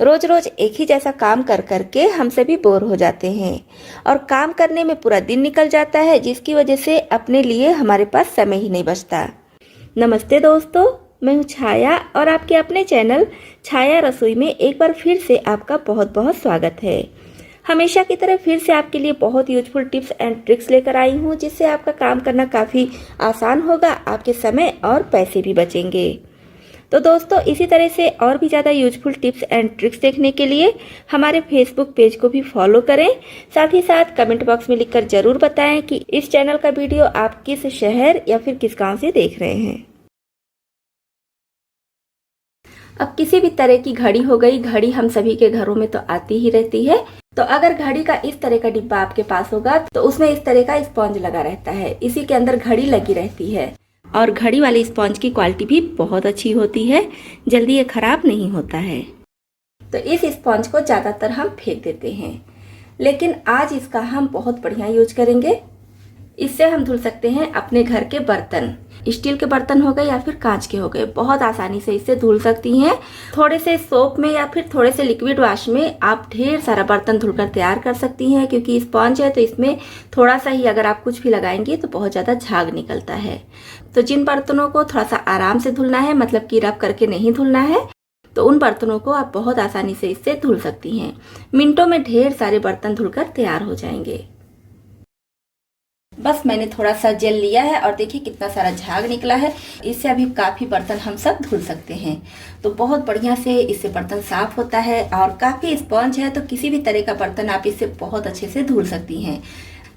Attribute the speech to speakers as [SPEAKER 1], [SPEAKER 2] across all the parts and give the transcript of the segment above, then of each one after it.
[SPEAKER 1] रोज रोज एक ही जैसा काम कर करके हम सभी बोर हो जाते हैं और काम करने में पूरा दिन निकल जाता है, जिसकी वजह से अपने लिए हमारे पास समय ही नहीं बचता। नमस्ते दोस्तों, मैं हूँ छाया और आपके अपने चैनल छाया रसोई में एक बार फिर से आपका बहुत बहुत स्वागत है। हमेशा की तरह फिर से आपके लिए बहुत यूजफुल टिप्स एंड ट्रिक्स लेकर आई हूँ, जिससे आपका काम करना काफ़ी आसान होगा, आपके समय और पैसे भी बचेंगे। तो दोस्तों, इसी तरह से और भी ज़्यादा यूजफुल टिप्स एंड ट्रिक्स देखने के लिए हमारे फेसबुक पेज को भी फॉलो करें। साथ ही साथ कमेंट बॉक्स में लिखकर जरूर बताएं कि इस चैनल का वीडियो आप किस शहर या फिर किस गांव से देख रहे हैं। अब किसी भी तरह की घड़ी हो गई, घड़ी हम सभी के घरों में तो आती ही रहती है। तो अगर घड़ी का इस तरह का डिब्बा आपके पास होगा तो उसमें इस तरह का स्पॉन्ज लगा रहता है, इसी के अंदर घड़ी लगी रहती है और घड़ी वाले स्पॉन्ज की क्वालिटी भी बहुत अच्छी होती है, जल्दी ये खराब नहीं होता है। तो इस स्पॉन्ज को ज़्यादातर हम फेंक देते हैं, लेकिन आज इसका हम बहुत बढ़िया यूज करेंगे। इससे हम धुल सकते हैं अपने घर के बर्तन, स्टील के बर्तन हो गए या फिर कांच के हो गए, बहुत आसानी से इससे धुल सकती हैं। थोड़े से सोप में या फिर थोड़े से लिक्विड वॉश में आप ढेर सारा बर्तन धुलकर तैयार कर सकती हैं, क्योंकि स्पॉन्ज है तो इसमें थोड़ा सा ही अगर आप कुछ भी लगाएंगी तो बहुत ज़्यादा झाग निकलता है। तो जिन बर्तनों को थोड़ा सा आराम से धुलना है, मतलब कि रब करके नहीं धुलना है, तो उन बर्तनों को आप बहुत आसानी से इससे धुल सकती हैं। मिनटों में ढेर सारे बर्तन धुलकर तैयार हो जाएंगे। बस मैंने थोड़ा सा जेल लिया है और देखिए कितना सारा झाग निकला है। इससे अभी काफ़ी बर्तन हम सब धुल सकते हैं। तो बहुत बढ़िया से इससे बर्तन साफ होता है और काफ़ी स्पॉन्ज है, तो किसी भी तरह का बर्तन आप इससे बहुत अच्छे से धुल सकती हैं।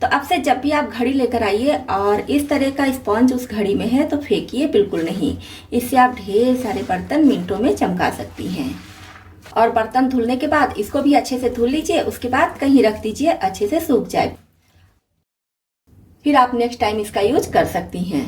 [SPEAKER 1] तो अब से जब भी आप घड़ी लेकर आइए और इस तरह का स्पॉन्ज उस घड़ी में है तो फेंकिए बिल्कुल नहीं। इससे आप ढेर सारे बर्तन मिनटों में चमका सकती हैं। और बर्तन धुलने के बाद इसको भी अच्छे से धुल लीजिए, उसके बाद कहीं रख दीजिए, अच्छे से सूख जाए, फिर आप नेक्स्ट टाइम इसका यूज कर सकती हैं।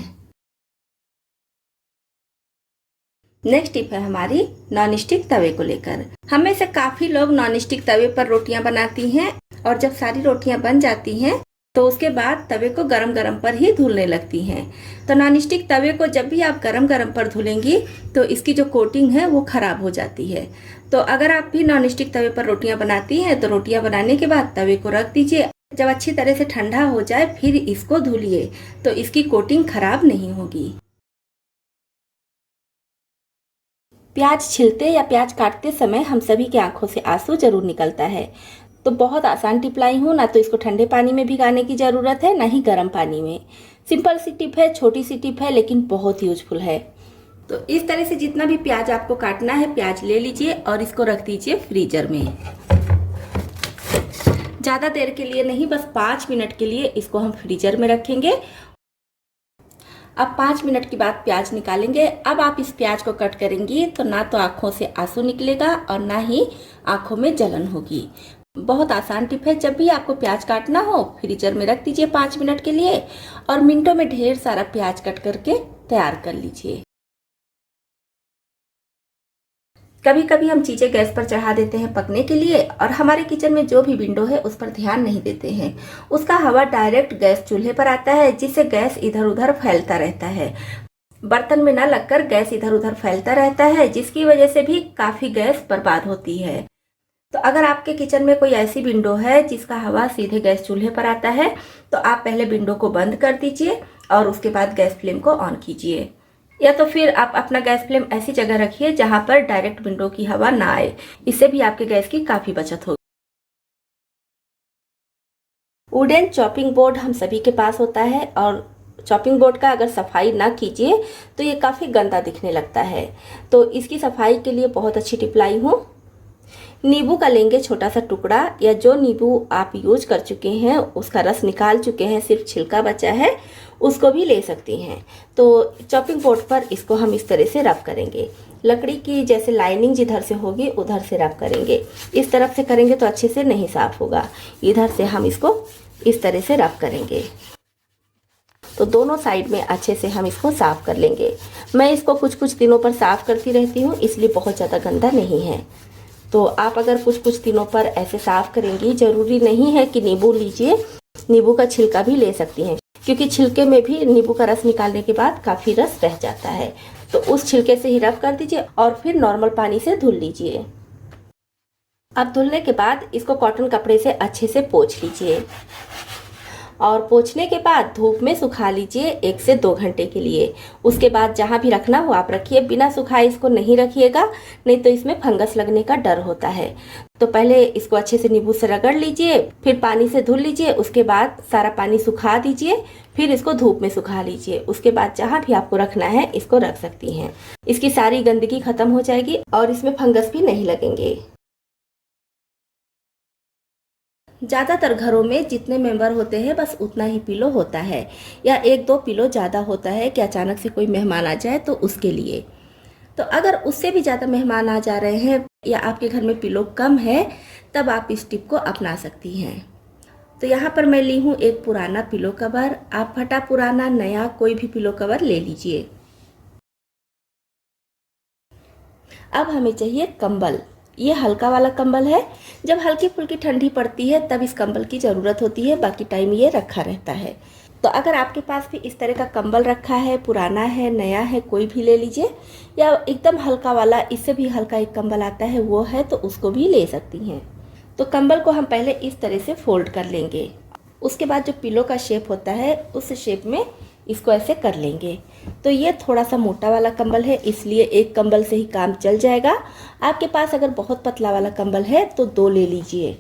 [SPEAKER 1] नेक्स्ट टिप है हमारी नॉन स्टिक तवे को लेकर। हम में से काफी लोग नॉन स्टिक तवे पर रोटियां बनाती हैं और जब सारी रोटियां बन जाती हैं तो उसके बाद तवे को गरम गरम पर ही धुलने लगती हैं। तो नॉन स्टिक तवे को जब भी आप गरम गरम पर धुलेंगी तो इसकी जो कोटिंग है वो खराब हो जाती है। तो अगर आप भी नॉन स्टिक तवे पर रोटियां बनाती हैं तो रोटियां बनाने के बाद तवे को रख दीजिए। जब अच्छी तरह से ठंडा हो जाए फिर इसको धुलिए, तो इसकी कोटिंग खराब नहीं होगी। प्याज छिलते या प्याज काटते समय हम सभी की आंखों से आंसू जरूर निकलता है। तो बहुत आसान टिप लाई हूँ, ना तो इसको ठंडे पानी में भिगाने की जरूरत है, ना ही गर्म पानी में। सिंपल सी टिप है, छोटी सी टिप है, लेकिन बहुत यूजफुल है। तो इस तरह से जितना भी प्याज आपको काटना है, प्याज ले लीजिए और इसको रख दीजिए फ्रीजर में। ज़्यादा देर के लिए नहीं, बस 5 मिनट के लिए इसको हम फ्रीजर में रखेंगे। अब 5 मिनट के बाद प्याज निकालेंगे। अब आप इस प्याज को कट करेंगी तो ना तो आंखों से आंसू निकलेगा और ना ही आंखों में जलन होगी। बहुत आसान टिप है। जब भी आपको प्याज काटना हो फ्रीजर में रख दीजिए 5 मिनट के लिए और मिनटों में ढेर सारा प्याज कट करके तैयार कर लीजिए। कभी कभी हम चीजें गैस पर चढ़ा देते हैं पकने के लिए और हमारे किचन में जो भी विंडो है उस पर ध्यान नहीं देते हैं। उसका हवा डायरेक्ट गैस चूल्हे पर आता है, जिससे गैस इधर उधर फैलता रहता है। बर्तन में न लगकर गैस इधर उधर फैलता रहता है, जिसकी वजह से भी काफी गैस बर्बाद होती है। तो अगर आपके किचन में कोई ऐसी विंडो है जिसका हवा सीधे गैस चूल्हे पर आता है तो आप पहले विंडो को बंद कर दीजिए और उसके बाद गैस फ्लेम को ऑन कीजिए। या तो फिर आप अपना गैस फ्लेम ऐसी जगह रखिए जहां पर डायरेक्ट विंडो की हवा ना आए। इससे भी आपके गैस की काफी बचत होगी। वुडन चॉपिंग बोर्ड हम सभी के पास होता है और चॉपिंग बोर्ड का अगर सफाई ना कीजिए तो ये काफी गंदा दिखने लगता है। तो इसकी सफाई के लिए बहुत अच्छी टिप लाई हूँ। नींबू का लेंगे छोटा सा टुकड़ा, या जो नींबू आप यूज कर चुके हैं उसका रस निकाल चुके हैं, सिर्फ छिलका बचा है, उसको भी ले सकती हैं। तो चॉपिंग बोर्ड पर इसको हम इस तरह से रब करेंगे। लकड़ी की जैसे लाइनिंग जिधर से होगी उधर से रब करेंगे। इस तरफ से करेंगे तो अच्छे से नहीं साफ होगा, इधर से हम इसको इस तरह से रब करेंगे। तो दोनों साइड में अच्छे से हम इसको साफ कर लेंगे। मैं इसको कुछ कुछ दिनों पर साफ करती रहती हूँ, इसलिए बहुत ज़्यादा गंदा नहीं है। तो आप अगर कुछ कुछ दिनों पर ऐसे साफ करेंगी, जरूरी नहीं है कि नींबू लीजिए, नींबू का छिलका भी ले सकती हैं, क्योंकि छिलके में भी नींबू का रस निकालने के बाद काफी रस रह जाता है। तो उस छिलके से ही रब कर दीजिए और फिर नॉर्मल पानी से धुल लीजिए। अब धुलने के बाद इसको कॉटन कपड़े से अच्छे से पोंछ लीजिए और पोंछने के बाद धूप में सुखा लीजिए 1 से 2 घंटे के लिए। उसके बाद जहाँ भी रखना हो आप रखिए, बिना सुखाए इसको नहीं रखिएगा, नहीं तो इसमें फंगस लगने का डर होता है। तो पहले इसको अच्छे से नींबू से रगड़ लीजिए, फिर पानी से धुल लीजिए, उसके बाद सारा पानी सुखा दीजिए, फिर इसको धूप में सुखा लीजिए। उसके बाद जहाँ भी आपको रखना है इसको रख सकती हैं। इसकी सारी गंदगी खत्म हो जाएगी और इसमें फंगस भी नहीं लगेंगे। ज़्यादातर घरों में जितने मेंबर होते हैं बस उतना ही पिलो होता है, या 1-2 पिलो ज़्यादा होता है कि अचानक से कोई मेहमान आ जाए तो उसके लिए। तो अगर उससे भी ज़्यादा मेहमान आ जा रहे हैं या आपके घर में पिलो कम है, तब आप इस टिप को अपना सकती हैं। तो यहाँ पर मैं ली हूँ एक पुराना पिलो कवर। आप फटा पुराना नया कोई भी पिलो कवर ले लीजिए। अब हमें चाहिए कंबल। ये हल्का वाला कंबल है। जब हल्की फुल्की ठंडी पड़ती है तब इस कंबल की ज़रूरत होती है, बाकी टाइम ये रखा रहता है। तो अगर आपके पास भी इस तरह का कंबल रखा है, पुराना है नया है, कोई भी ले लीजिए, या एकदम हल्का वाला इससे भी हल्का एक कंबल आता है वो है तो उसको भी ले सकती हैं। तो कंबल को हम पहले इस तरह से फोल्ड कर लेंगे। उसके बाद जो पिलो का शेप होता है उस शेप में इसको ऐसे कर लेंगे। तो ये थोड़ा सा मोटा वाला कंबल है, इसलिए एक कंबल से ही काम चल जाएगा। आपके पास अगर बहुत पतला वाला कंबल है तो 2 ले लीजिए।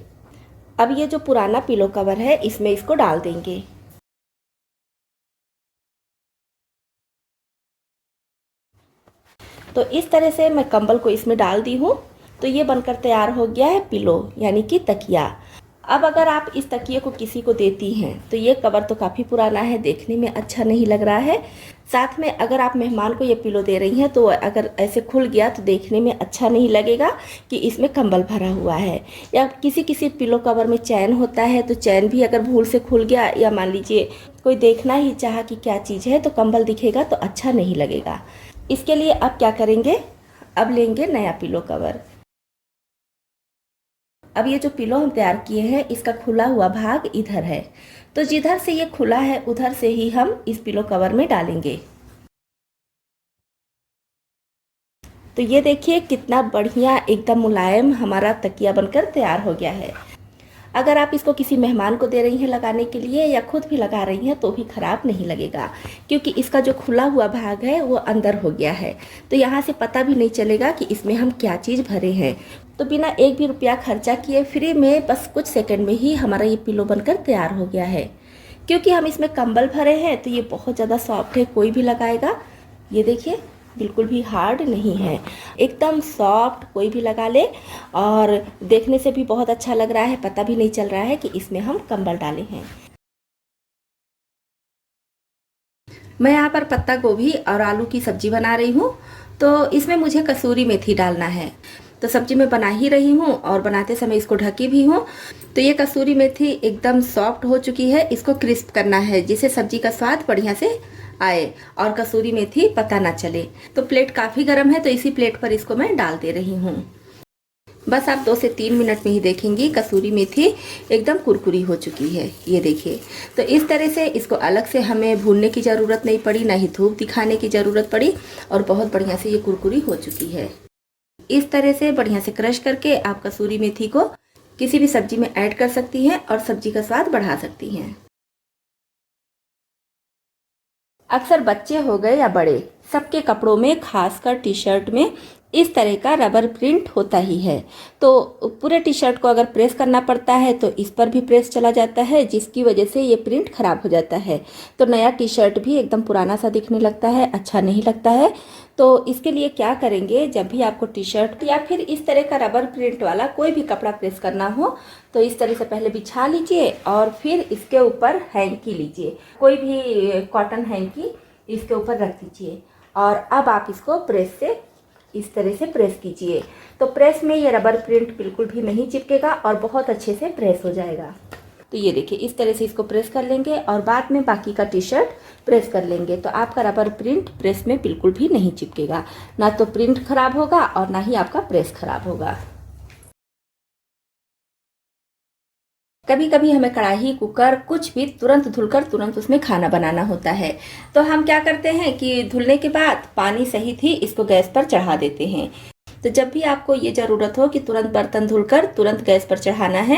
[SPEAKER 1] अब ये जो पुराना पिलो कवर है इसमें इसको डाल देंगे। तो इस तरह से मैं कंबल को इसमें डाल दी हूँ। तो ये बनकर तैयार हो गया है पिलो, यानी कि तकिया। अब अगर आप इस तकिए को किसी को देती हैं तो ये कवर तो काफ़ी पुराना है, देखने में अच्छा नहीं लग रहा है। साथ में अगर आप मेहमान को ये पिलो दे रही हैं तो अगर ऐसे खुल गया तो देखने में अच्छा नहीं लगेगा कि इसमें कंबल भरा हुआ है। या किसी किसी पिलो कवर में चैन होता है, तो चैन भी अगर भूल से खुल गया, या मान लीजिए कोई देखना ही चाहा कि क्या चीज़ है, तो कंबल दिखेगा तो अच्छा नहीं लगेगा। इसके लिए अब क्या करेंगे, अब लेंगे नया पिलो कवर। अब ये जो पिलो हम तैयार किए हैं इसका खुला हुआ भाग इधर है, तो जिधर से ये खुला है उधर से ही हम इस पिलो कवर में डालेंगे। तो ये देखिए कितना बढ़िया एकदम मुलायम हमारा तकिया बनकर तैयार हो गया है। अगर आप इसको किसी मेहमान को दे रही हैं लगाने के लिए या खुद भी लगा रही हैं तो भी ख़राब नहीं लगेगा, क्योंकि इसका जो खुला हुआ भाग है वो अंदर हो गया है। तो यहाँ से पता भी नहीं चलेगा कि इसमें हम क्या चीज़ भरे हैं। तो बिना 1 भी रुपया खर्चा किए फ्री में बस कुछ सेकंड में ही हमारा ये पिलो बनकर तैयार हो गया है। क्योंकि हम इसमें कंबल भरे हैं तो ये बहुत ज़्यादा सॉफ्ट है, कोई भी लगाएगा। ये देखिए बिल्कुल भी हार्ड नहीं है, एकदम सॉफ्ट, कोई भी लगा ले। और देखने से भी बहुत अच्छा लग रहा है, पता भी नहीं चल रहा है कि इसमें हम कंबल डाले हैं। मैं यहाँ पर पत्ता गोभी और आलू की सब्जी बना रही हूँ, तो इसमें मुझे कसूरी मेथी डालना है। तो सब्जी मैं बना ही रही हूँ और बनाते समय इसको ढकी भी हूँ। तो ये कसूरी मेथी एकदम सॉफ्ट हो चुकी है, इसको क्रिस्प करना है जिससे सब्जी का स्वाद बढ़िया से आए और कसूरी मेथी पता ना चले। तो प्लेट काफ़ी गर्म है तो इसी प्लेट पर इसको मैं डाल दे रही हूँ। बस आप 2 से 3 मिनट में ही देखेंगी कसूरी मेथी एकदम कुरकुरी हो चुकी है। ये देखिए, तो इस तरह से इसको अलग से हमें भूनने की ज़रूरत नहीं पड़ी, ना ही धूप दिखाने की ज़रूरत पड़ी, और बहुत बढ़िया से ये कुरकुरी हो चुकी है। इस तरह से बढ़िया से क्रश करके आप कसूरी मेथी को किसी भी सब्जी में ऐड कर सकती हैं और सब्जी का स्वाद बढ़ा सकती हैं। अक्सर बच्चे हो गए या बड़े, सबके कपड़ों में खासकर टी शर्ट में इस तरह का रबर प्रिंट होता ही है। तो पूरे टी शर्ट को अगर प्रेस करना पड़ता है तो इस पर भी प्रेस चला जाता है, जिसकी वजह से ये प्रिंट खराब हो जाता है। तो नया टी शर्ट भी एकदम पुराना सा दिखने लगता है, अच्छा नहीं लगता है। तो इसके लिए क्या करेंगे, जब भी आपको टी शर्ट या फिर इस तरह का रबर प्रिंट वाला कोई भी कपड़ा प्रेस करना हो तो इस तरह से पहले बिछा लीजिए और फिर इसके ऊपर हैंकी लीजिए, कोई भी कॉटन हैंकी इसके ऊपर रख दीजिए। और अब आप इसको प्रेस से इस तरह से प्रेस कीजिए। तो प्रेस में ये रबर प्रिंट बिल्कुल भी नहीं चिपकेगा और बहुत अच्छे से प्रेस हो जाएगा। तो ये देखिए, इस तरह से इसको प्रेस कर लेंगे और बाद में बाकी का टी शर्ट प्रेस कर लेंगे। तो आपका रबर प्रिंट प्रेस में बिल्कुल भी नहीं चिपकेगा, ना तो प्रिंट खराब होगा और ना ही आपका प्रेस खराब होगा। कभी कभी हमें कढ़ाई, कुकर कुछ भी तुरंत धुलकर तुरंत उसमें खाना बनाना होता है। तो हम क्या करते हैं कि धुलने के बाद पानी सहित ही इसको गैस पर चढ़ा देते हैं। तो जब भी आपको ये ज़रूरत हो कि तुरंत बर्तन धुलकर तुरंत गैस पर चढ़ाना है,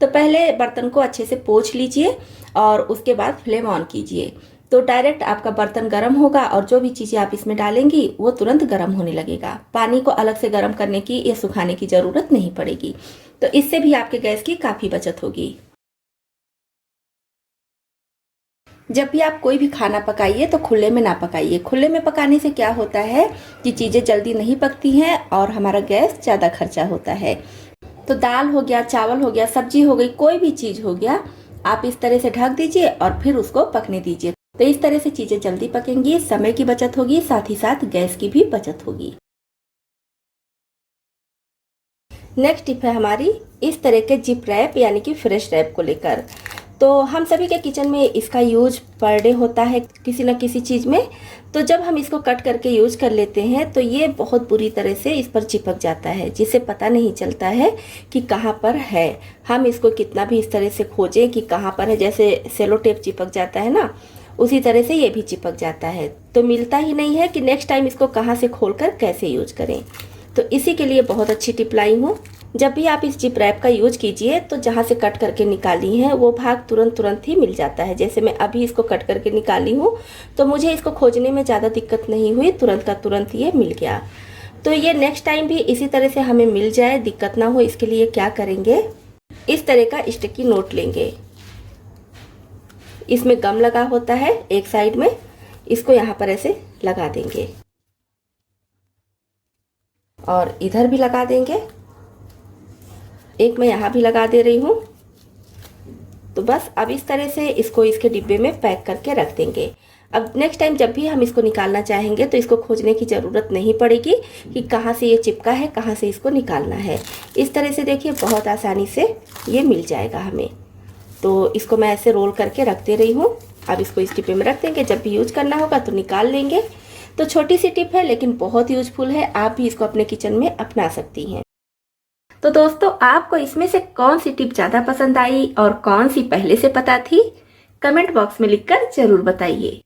[SPEAKER 1] तो पहले बर्तन को अच्छे से पोंछ लीजिए और उसके बाद फ्लेम ऑन कीजिए। तो डायरेक्ट आपका बर्तन गर्म होगा और जो भी चीज़ें आप इसमें डालेंगी वो तुरंत गर्म होने लगेगा। पानी को अलग से गर्म करने की या सुखाने की ज़रूरत नहीं पड़ेगी। तो इससे भी आपके गैस की काफ़ी बचत होगी। जब भी आप कोई भी खाना पकाइए तो खुले में ना पकाइए। खुले में पकाने से क्या होता है कि चीज़ें जल्दी नहीं पकती हैं और हमारा गैस ज़्यादा खर्चा होता है। तो दाल हो गया, चावल हो गया, सब्जी हो गई, कोई भी चीज़ हो गया, आप इस तरह से ढक दीजिए और फिर उसको पकने दीजिए। तो इस तरह से चीज़ें जल्दी पकेंगी, समय की बचत होगी, साथ ही साथ गैस की भी बचत होगी। नेक्स्ट टिप है हमारी इस तरह के जिप रैप यानी कि फ्रेश रैप को लेकर। तो हम सभी के किचन में इसका यूज पर डे होता है किसी न किसी चीज़ में। तो जब हम इसको कट करके यूज कर लेते हैं तो ये बहुत बुरी तरह से इस पर चिपक जाता है, जिससे पता नहीं चलता है कि कहाँ पर है। हम इसको कितना भी इस तरह से खोजें कि कहाँ पर है, जैसे सेलो टेप चिपक जाता है ना, उसी तरह से ये भी चिपक जाता है। तो मिलता ही नहीं है कि नेक्स्ट टाइम इसको कहाँ से खोलकर कैसे यूज करें। तो इसी के लिए बहुत अच्छी टिप लाई हूँ। जब भी आप इस जिप रैप का यूज कीजिए तो जहाँ से कट करके निकाली हैं वो भाग तुरंत ही मिल जाता है। जैसे मैं अभी इसको कट करके निकाली हूँ तो मुझे इसको खोजने में ज़्यादा दिक्कत नहीं हुई, तुरंत का तुरंत ये मिल गया। तो ये नेक्स्ट टाइम भी इसी तरह से हमें मिल जाए, दिक्कत ना हो, इसके लिए क्या करेंगे, इस तरह का स्टिकी नोट लेंगे। इसमें गम लगा होता है एक साइड में, इसको यहाँ पर ऐसे लगा देंगे और इधर भी लगा देंगे। एक मैं यहाँ भी लगा दे रही हूँ। तो बस अब इस तरह से इसको इसके डिब्बे में पैक करके रख देंगे। अब नेक्स्ट टाइम जब भी हम इसको निकालना चाहेंगे तो इसको खोजने की ज़रूरत नहीं पड़ेगी कि कहाँ से ये चिपका है, कहाँ से इसको निकालना है। इस तरह से देखिए बहुत आसानी से ये मिल जाएगा हमें। तो इसको मैं ऐसे रोल करके रख दे रही हूँ। अब इसको इस डिब्बे में रख देंगे, जब भी यूज करना होगा तो निकाल लेंगे। तो छोटी सी टिप है लेकिन बहुत यूजफुल है, आप भी इसको अपने किचन में अपना सकती हैं। तो दोस्तों, आपको इसमें से कौन सी टिप ज़्यादा पसंद आई और कौन सी पहले से पता थी, कमेंट बॉक्स में लिखकर जरूर बताइए।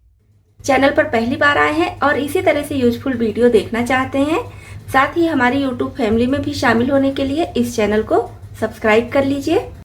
[SPEAKER 1] चैनल पर पहली बार आए हैं और इसी तरह से यूजफुल वीडियो देखना चाहते हैं, साथ ही हमारी यूट्यूब फैमिली में भी शामिल होने के लिए इस चैनल को सब्सक्राइब कर लीजिए।